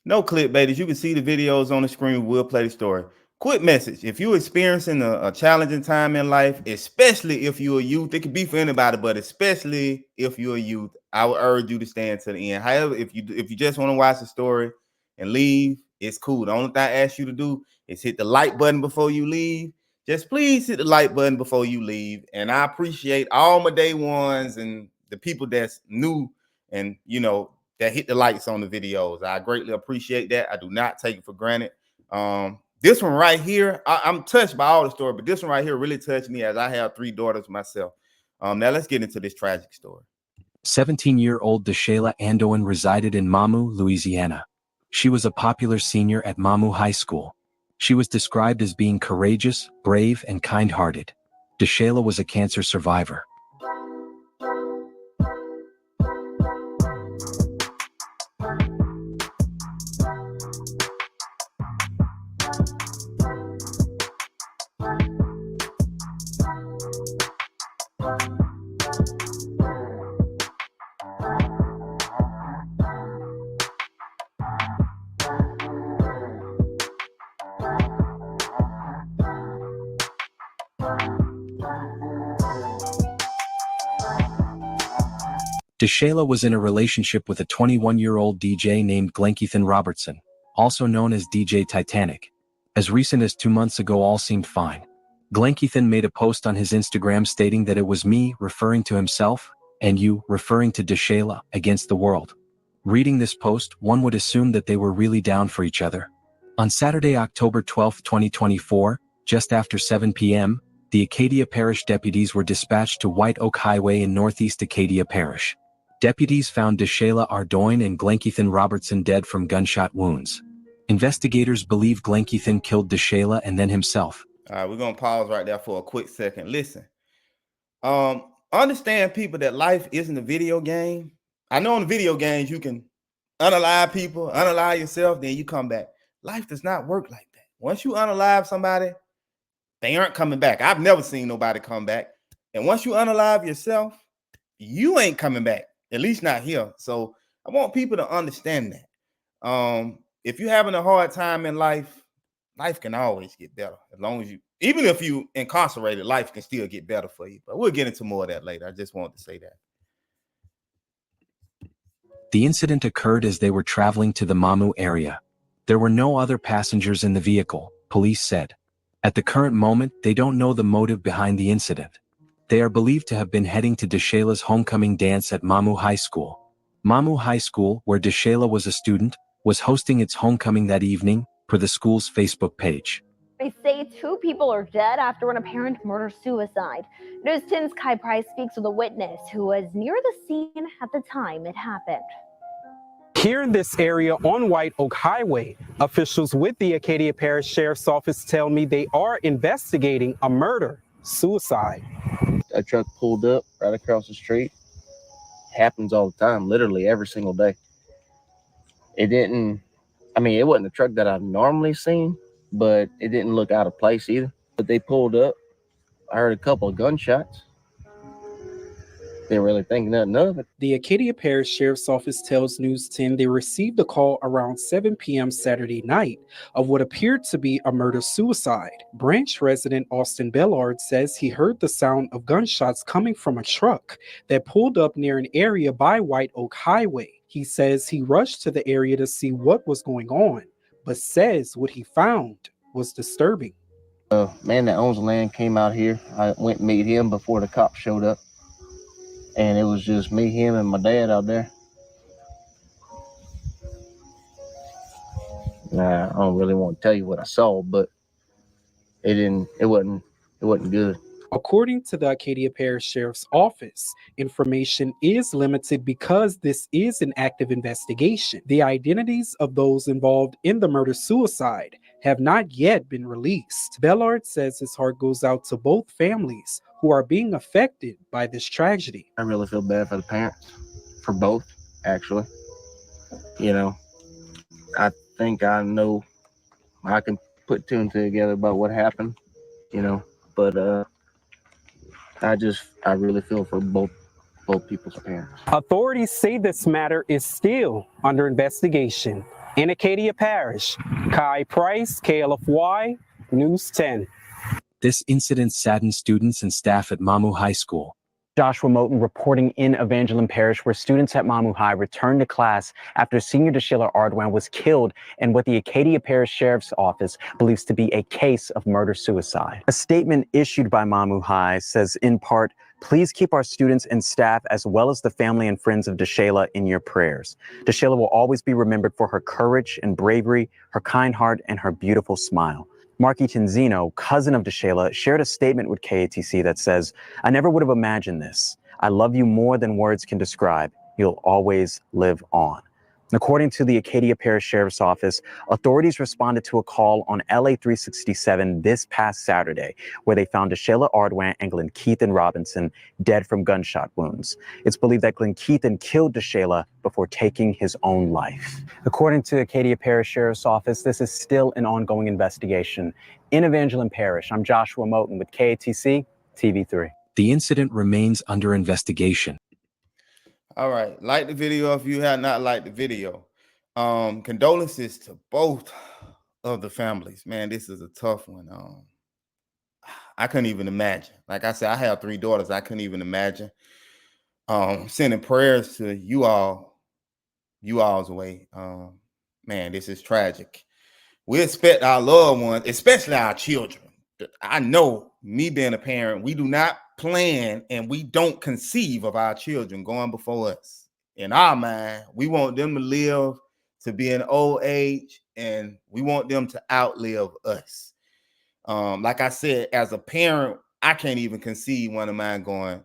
No clickbait. As you can see the videos on the screen, we'll play the story. Quick message. If you're experiencing a challenging time in life, especially if you're a youth, it could be for anybody, but especially if you're a youth, I would urge you to stand to the end. However, if you just want to watch the story and leave, it's cool. The only thing I ask you to do is hit the like button before you leave. Just please hit the like button before you leave. And I appreciate all my day ones and the people that's new and that hit the likes on the videos. I greatly appreciate that. I do not take it for granted. This one right here, I'm touched by all the story, but this one right here really touched me as I have 3 daughters myself. Now let's get into this tragic story. 17-year-old Dashayla Andoin resided in Mamou, Louisiana. She was a popular senior at Mamou High School. She was described as being courageous, brave, and kind-hearted. Dashayla was a cancer survivor. Dashayla was in a relationship with a 21-year-old DJ named Glenkeithan Robertson, also known as DJ Titanic. As recent as 2 months ago, all seemed fine. Glenkeithan made a post on his Instagram stating that it was me, referring to himself, and you, referring to Dashayla, against the world. Reading this post, one would assume that they were really down for each other. On Saturday, October 12, 2024, just after 7 p.m., the Acadia Parish deputies were dispatched to White Oak Highway in northeast Acadia Parish. Deputies found Dashayla Andoin and Glenkeithan Robertson dead from gunshot wounds. Investigators believe Glenkeithan killed Dashayla and then himself. All right, we're going to pause right there for a quick second. Listen, understand, people, that life isn't a video game. I know in the video games you can unalive people, unalive yourself, then you come back. Life does not work like that. Once you unalive somebody, they aren't coming back. I've never seen nobody come back. And once you unalive yourself, you ain't coming back. At least not here. So I want people to understand that. If you're having a hard time in life, life can always get better. As long as even if you incarcerated, life can still get better for you. But we'll get into more of that later. I just wanted to say that. The incident occurred as they were traveling to the Mamou area. There were no other passengers in the vehicle, police said. At the current moment, they don't know the motive behind the incident. They are believed to have been heading to Dashayla's homecoming dance at Mamou High School. Mamou High School, where Dashayla was a student, was hosting its homecoming that evening, per the school's Facebook page. They say 2 people are dead after an apparent murder-suicide. News 10's Kai Price speaks with a witness who was near the scene at the time it happened. Here in this area on White Oak Highway, officials with the Acadia Parish Sheriff's Office tell me they are investigating a murder-suicide. A truck pulled up right across the street. Happens all the time, literally every single day. It wasn't a truck that I've normally seen, but it didn't look out of place either. But they pulled up. I heard a couple of gunshots. Didn't really think nothing of it. The Acadia Parish Sheriff's Office tells News 10 they received a call around 7 p.m. Saturday night of what appeared to be a murder-suicide. Branch resident Austin Bellard says he heard the sound of gunshots coming from a truck that pulled up near an area by White Oak Highway. He says he rushed to the area to see what was going on, but says what he found was disturbing. A man that owns the land came out here. I went and meet him before the cops showed up. And it was just me, him, and my dad out there. I don't really want to tell you what I saw, but it wasn't good. According to the Acadia Parish Sheriff's Office, information is limited because this is an active investigation. The identities of those involved in the murder-suicide have not yet been released. Bellard says his heart goes out to both families who are being affected by this tragedy. I really feel bad for the parents, for both, actually. I think I know, I can put 2 and 2 together about what happened, but I really feel for both people's parents. Authorities say this matter is still under investigation. In Acadia Parish, Kai Price, KLFY, News 10. This incident saddened students and staff at Mamu High School. Joshua Moten reporting in Evangeline Parish, where students at Mamu High returned to class after senior Dashayla Andoin was killed in what the Acadia Parish Sheriff's Office believes to be a case of murder-suicide. A statement issued by Mamu High says, in part, please keep our students and staff as well as the family and friends of Dashayla in your prayers. Dashayla will always be remembered for her courage and bravery, her kind heart, and her beautiful smile. Marky Tenzino, cousin of Dashayla, shared a statement with KATC that says, I never would have imagined this. I love you more than words can describe. You'll always live on. According to the Acadia Parish Sheriff's Office, authorities responded to a call on LA 367 this past Saturday, where they found Dashayla Andoin and Glenkeithan Robinson dead from gunshot wounds. It's believed that Glenkeithan killed Dashayla before taking his own life. According to the Acadia Parish Sheriff's Office, this is still an ongoing investigation. In Evangeline Parish, I'm Joshua Moten with KATC TV3. The incident remains under investigation. All right, like the video if you have not liked the video. Condolences to both of the families. Man, this is a tough one. I couldn't even imagine. Like I said, I have 3 daughters. I couldn't even imagine. Sending prayers to you all's way. Man, this is tragic. We expect our loved ones, especially our children. I know, me being a parent, we do not plan and we don't conceive of our children going before us. In our mind, we want them to live to be an old age, and we want them to outlive us. Like I said, as a parent, I can't even conceive one of mine going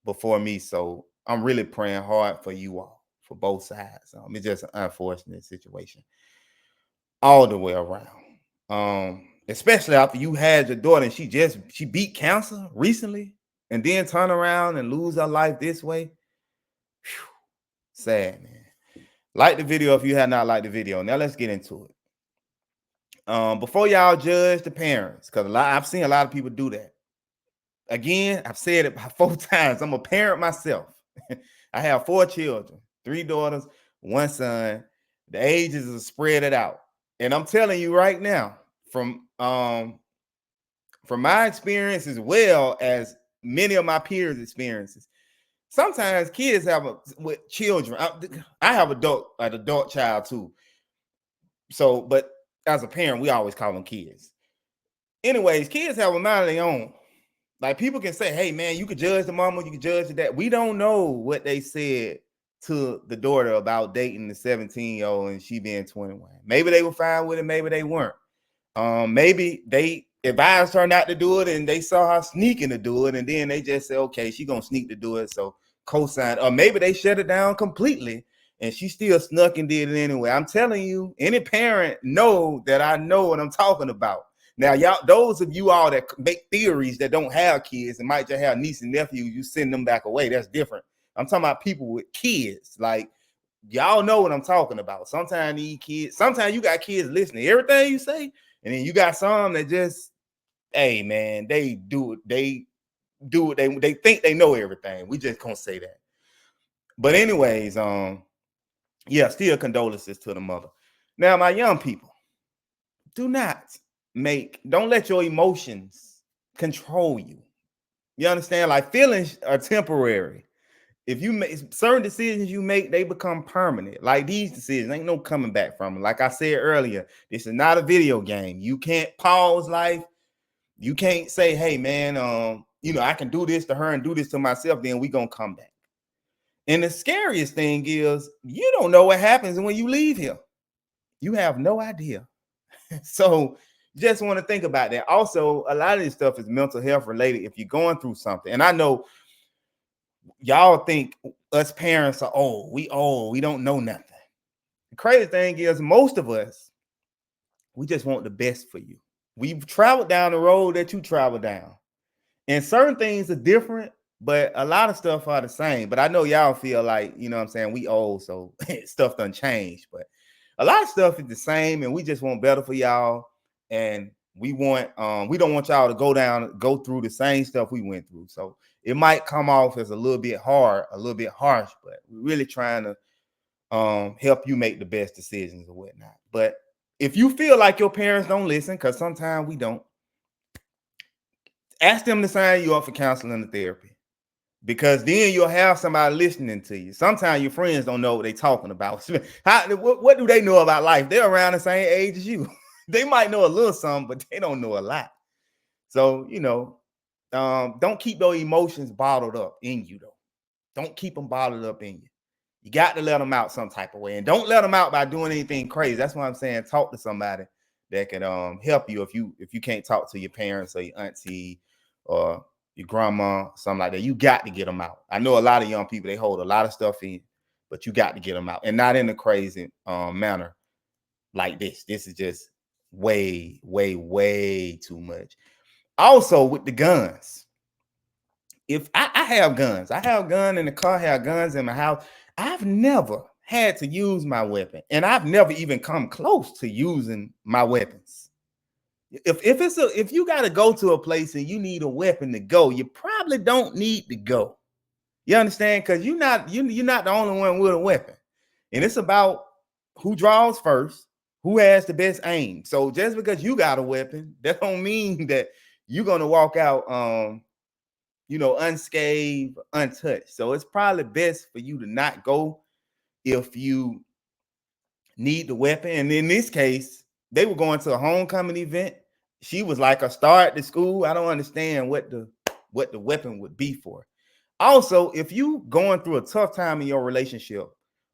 before me. So I'm really praying hard for you all, for both sides. It's just an unfortunate situation all the way around. Especially after you had your daughter and she beat cancer recently and then turn around and lose her life this way. Whew. Sad, man. Like the video if you have not liked the video. Now let's get into it. Before y'all judge the parents, because I've seen a lot of people do that. Again, I've said it about 4 times. I'm a parent myself. I have 4 children, 3 daughters, 1 son. The ages are spread it out. And I'm telling you right now, from my experience as well as many of my peers' experiences, sometimes kids with children. I have an adult child too. So, but as a parent, we always call them kids. Anyways, kids have a mind of their own. Like, people can say, hey man, you could judge the mama, you could judge the dad. We don't know what they said to the daughter about dating the 17-year-old and she being 21. Maybe they were fine with it, maybe they weren't. Maybe they advised her not to do it and they saw her sneaking to do it, and then they just said, okay, she's gonna sneak to do it, so co-sign. Or maybe they shut it down completely and she still snuck and did it anyway. I'm telling you, any parent know that I know what I'm talking about. Now, y'all, those of you all that make theories that don't have kids and might just have niece and nephew, you send them back away. That's different. I'm talking about people with kids. Like, y'all know what I'm talking about. Sometimes you got kids listening to everything you say, and then you got some that just, hey man, they think they know everything. We just can't say that. But anyways, yeah, still condolences to the mother. Now, my young people, don't let your emotions control you. You understand? Like, feelings are temporary. If you make certain decisions you make, they become permanent. Like these decisions, ain't no coming back from them. Like I said earlier, this is not a video game. You can't pause life. You can't say, hey man, I can do this to her and do this to myself, then we gonna come back. And the scariest thing is, you don't know what happens when you leave here. You have no idea. So just want to think about that. Also, a lot of this stuff is mental health related if you're going through something. And I know y'all think us parents are old. We don't know nothing. The crazy thing is, most of us, we just want the best for you. We've traveled down the road that you travel down. And certain things are different, but a lot of stuff are the same. But I know y'all feel like, you know what I'm saying, we old, so stuff done changed. But a lot of stuff is the same, and we just want better for y'all. And we don't want y'all to go through the same stuff we went through. So it might come off as a little bit harsh, but we're really trying to help you make the best decisions or whatnot. But if you feel like your parents don't listen, because sometimes we don't, ask them to sign you up for counseling and therapy, because then you'll have somebody listening to you. Sometimes your friends don't know what they're talking about. What do they know about life? They're around the same age as you. They might know a little something, but they don't know a lot. So, don't keep those emotions bottled up in you, though. Don't keep them bottled up in you. You got to let them out some type of way, and don't let them out by doing anything crazy. That's why I'm saying talk to somebody that can help you if you can't talk to your parents or your auntie or your grandma, something like that. You got to get them out. I know a lot of young people, they hold a lot of stuff in, but you got to get them out, and not in a crazy manner like this. This is just way, way, way too much. Also, with the guns, if I have guns, I have gun in the car, I have guns in my house. I've never had to use my weapon, and I've never even come close to using my weapons. If you got to go to a place and you need a weapon to go, you probably don't need to go. You understand? Because you're not the only one with a weapon, and it's about who draws first, who has the best aim. So just because you got a weapon, that don't mean that you're gonna walk out unscathed, untouched. So it's probably best for you to not go if you need the weapon. And in this case, they were going to a homecoming event. She was like a star at the school. I don't understand what the weapon would be for. Also, if you going through a tough time in your relationship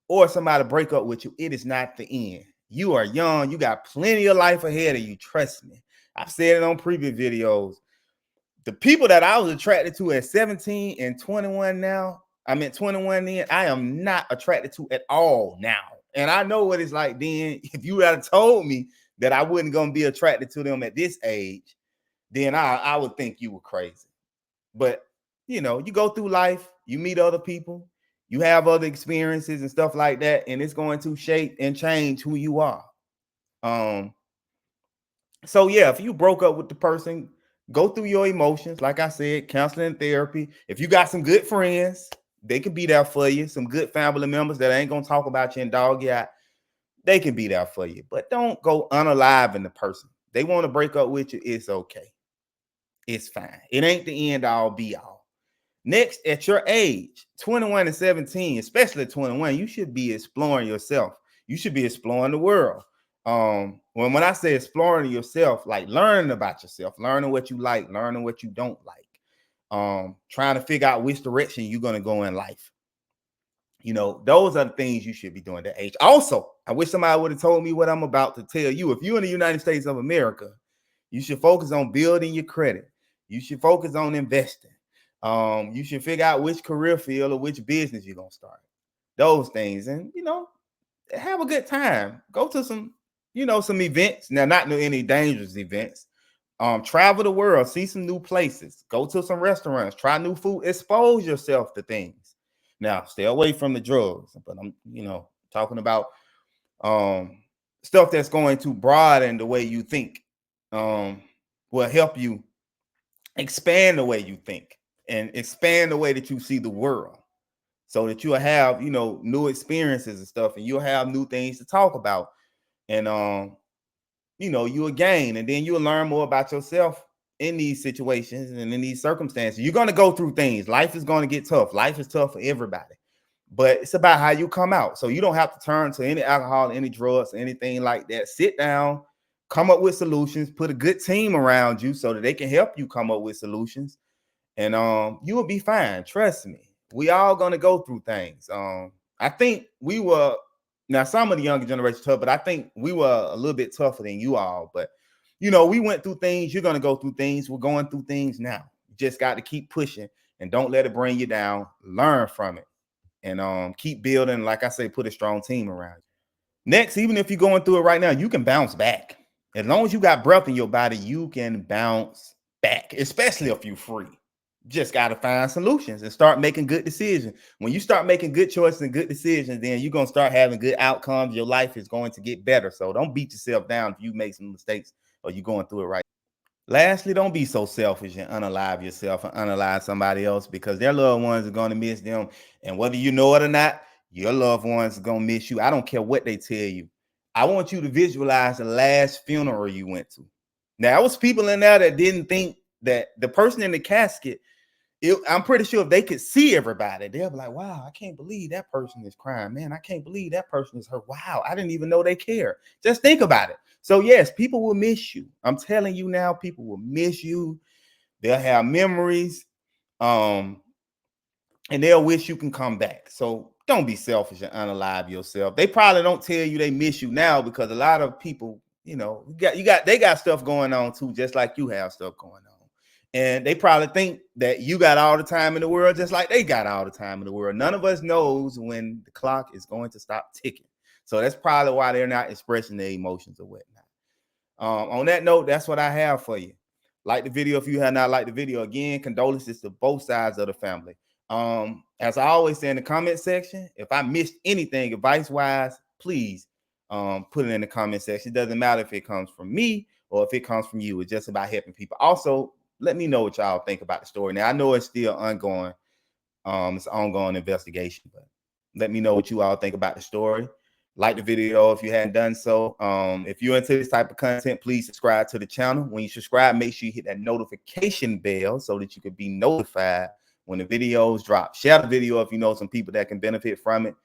or somebody break up with you, it is not the end. You are young. You got plenty of life ahead of you. Trust me. I've said it on previous videos. The people that I was attracted to at 17 and 21 now, I meant 21 then, I am not attracted to at all now. And I know what it's like then. If you had told me that I wasn't going to be attracted to them at this age, then I would think you were crazy. But, you go through life, you meet other people, you have other experiences and stuff like that, and it's going to shape and change who you are. So yeah, if you broke up with the person, go through your emotions. Like I said, counseling and therapy. If you got some good friends, they can be there for you. Some good family members that ain't gonna talk about you and dog you out, they can be there for you. But don't go unaliving the person. They want to break up with you, it's okay. It's fine. It ain't the end all be all. Next, at your age, 21 and 17, especially 21, you should be exploring yourself. You should be exploring the world. When I say exploring yourself, like learning about yourself, learning what you like, learning what you don't like, trying to figure out which direction you're going to go in life. Those are the things you should be doing at that age. Also, I wish somebody would have told me what I'm about to tell you. If you're in the United States of America, you should focus on building your credit. You should focus on investing. You should figure out which career field or which business you're going to start. Those things. And, have a good time. Go to some events. Now, not any dangerous events. Travel the world, see some new places, go to some restaurants, try new food, expose yourself to things. Now, stay away from the drugs, but I'm, talking about stuff that's going to broaden the way you think, will help you expand the way you think and expand the way that you see the world, so that you'll have, new experiences and stuff, and you'll have new things to talk about. And you'll gain, and then you'll learn more about yourself in these situations and in these circumstances. You're going to go through things. Life is going to get tough. Life is tough for everybody, but it's about how you come out. So you don't have to turn to any alcohol, any drugs, anything like that. Sit down, come up with solutions, put a good team around you so that they can help you come up with solutions, and you will be fine. Trust me. We all going to go through things. I think we were, now some of the younger generation tough, but I think we were a little bit tougher than you all. But we went through things. You're going to go through things. We're going through things now. You just got to keep pushing and don't let it bring you down. Learn from it and keep building. Like I say, put a strong team around you. Next, even if you're going through it right now, you can bounce back. As long as you got breath in your body, you can bounce back, especially if you're free. Just got to find solutions and start making good decisions. When you start making good choices and good decisions, then you're going to start having good outcomes. Your life is going to get better. So don't beat yourself down if you make some mistakes or you're going through it right. Lastly, don't be so selfish and unalive yourself and unalive somebody else, because their loved ones are going to miss them. And whether you know it or not, Your loved ones are gonna miss you. I don't care what they tell you. I want you to visualize the last funeral you went to. Now, there was people in there that didn't think that the person in the casket, I'm pretty sure if they could see everybody, they'll be like, wow, I can't believe that person is crying. Man, I can't believe that person is hurt. Wow, I didn't even know they care. Just think about it. So yes, people will miss you. I'm telling you now, people will miss you. They'll have memories. And they'll wish you can come back. So don't be selfish and unalive yourself. They probably don't tell you they miss you now because a lot of people, they got stuff going on too, just like you have stuff going on. And they probably think that you got all the time in the world, just like they got all the time in the world. None of us knows when the clock is going to stop ticking. So that's probably why they're not expressing their emotions or whatnot. On that note, that's what I have for you. Like the video if you have not liked the video. Again, condolences to both sides of the family. As I always say in the comment section, if I missed anything advice-wise, please put it in the comment section. It doesn't matter if it comes from me or if it comes from you. It's just about helping people. Also, let me know what y'all think about the story. Now, I know it's still ongoing. It's an ongoing investigation, but let me know what you all think about the story. Like the video if you hadn't done so. If you're into this type of content, please subscribe to the channel. When you subscribe, make sure you hit that notification bell so that you can be notified when the videos drop. Share the video if you know some people that can benefit from it.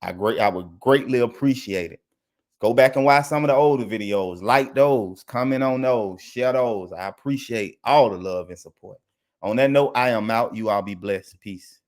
I would greatly appreciate it. Go back and watch some of the older videos. Like those, comment on those, share those. I appreciate all the love and support. On that note, I am out. You all be blessed. Peace.